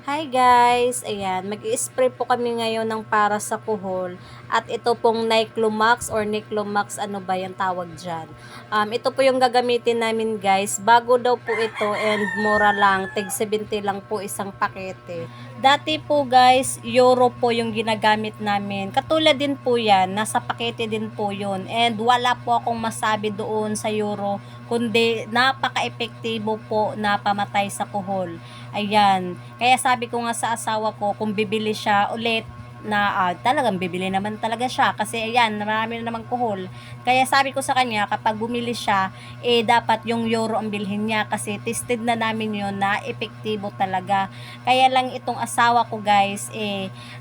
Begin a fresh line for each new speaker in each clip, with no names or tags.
Hi guys! Ayan, mag-i-spray po kami ngayon ng para sa kuhol. At ito pong Nyclomax or Nyclomax, ano ba yung tawag dyan. Ito po yung gagamitin namin guys. Bago daw po ito and mura lang. Tig 70 lang po isang pakete. Dati po guys, euro po yung ginagamit namin. Katulad din po yan, nasa pakete din po yun. And wala po akong masabi doon sa euro, kundi napaka-epektibo po na pamatay sa kuhol. Ayan. Kaya sabi ko nga sa asawa ko, kung bibili siya ulit na talagang bibili naman talaga siya kasi ayan, marami na naman kuhol. Kaya sabi ko sa kanya, kapag bumili siya, dapat yung euro ang bilhin niya kasi tested na namin yon na epektibo talaga. Kaya lang itong asawa ko guys,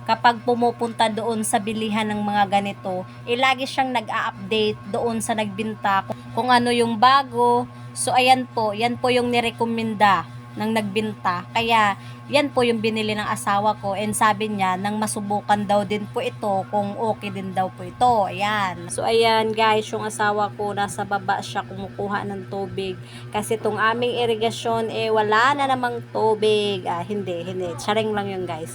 kapag pumupunta doon sa bilihan ng mga ganito, lagi siyang nag-a-update doon sa nagbinta kung ano yung bago. So ayan po, yan po yung nirekomenda ng nagbinta. Kaya, yan po yung binili ng asawa ko and sabi niya nang masubukan daw din po ito kung okay din daw po ito. Ayan. So, ayan guys, yung asawa ko nasa baba siya kumukuha ng tubig. Kasi itong aming irigasyon, wala na namang tubig. Hindi. Charing lang yun guys.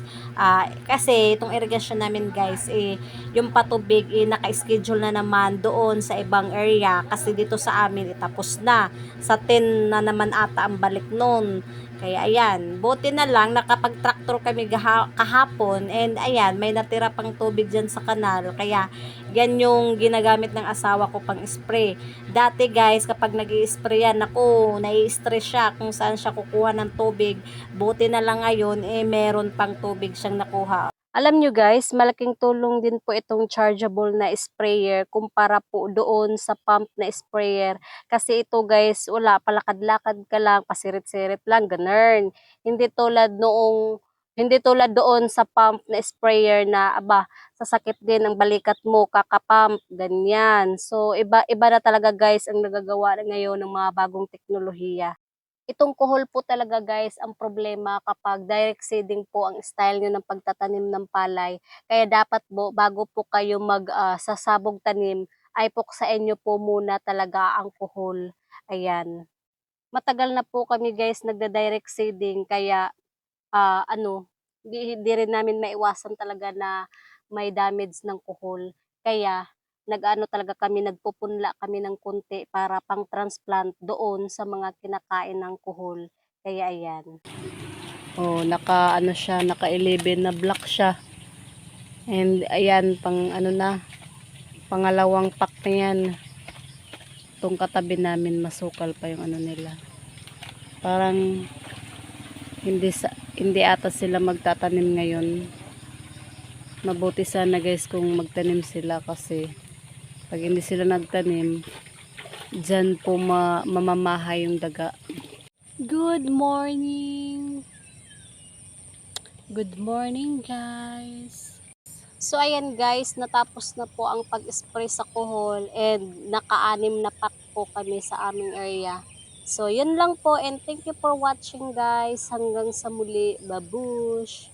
Kasi itong irigasyon namin guys, yung patubig, naka-schedule na naman doon sa ibang area. Kasi dito sa amin, tapos na. Sa 10 na naman ata ang balik nun. Kaya ayan, buti na lang nakapag-tractor kami kahapon and ayan, may natira pang tubig dyan sa kanal. Kaya yan yung ginagamit ng asawa ko pang spray. Dati guys, kapag nag-i-spray yan, naku, nai-stress siya kung saan siya kukuha ng tubig. Buti na lang ngayon, meron pang tubig siyang nakuha. Alam nyo guys, malaking tulong din po itong chargeable na sprayer kumpara po doon sa pump na sprayer. Kasi ito guys, wala, palakad-lakad ka lang, pasirit-sirit lang, ganun. Hindi tulad doon sa pump na sprayer na, sasakit din ang balikat mo, kakapump, ganyan. So, iba na talaga guys ang nagagawa ngayon ng mga bagong teknolohiya. Itong kuhol po talaga guys ang problema kapag direct seeding po ang style nyo ng pagtatanim ng palay. Kaya dapat po bago po kayo sasabog tanim ay puksain nyo po muna talaga ang kuhol. Ayan. Matagal na po kami guys nagda-direct seeding kaya di rin namin maiwasan talaga na may damage ng kuhol. Kaya nag-ano talaga kami, nagpupunla kami ng konti para pang transplant doon sa mga kinakain ng kuhol. Kaya ayan. Oh, naka 11 na block siya. And ayan, pangalawang pack na yan. Itong katabi namin, masukal pa yung ano nila. Parang hindi ata sila magtatanim ngayon. Mabuti sana guys kung magtanim sila kasi pag hindi sila nagtanim, dyan po mamamahay yung daga. Good morning! Good morning guys! So ayan guys, natapos na po ang pag-spray sa kuhol and naka-anim na pack po kami sa aming area. So yun lang po and thank you for watching guys. Hanggang sa muli, babush!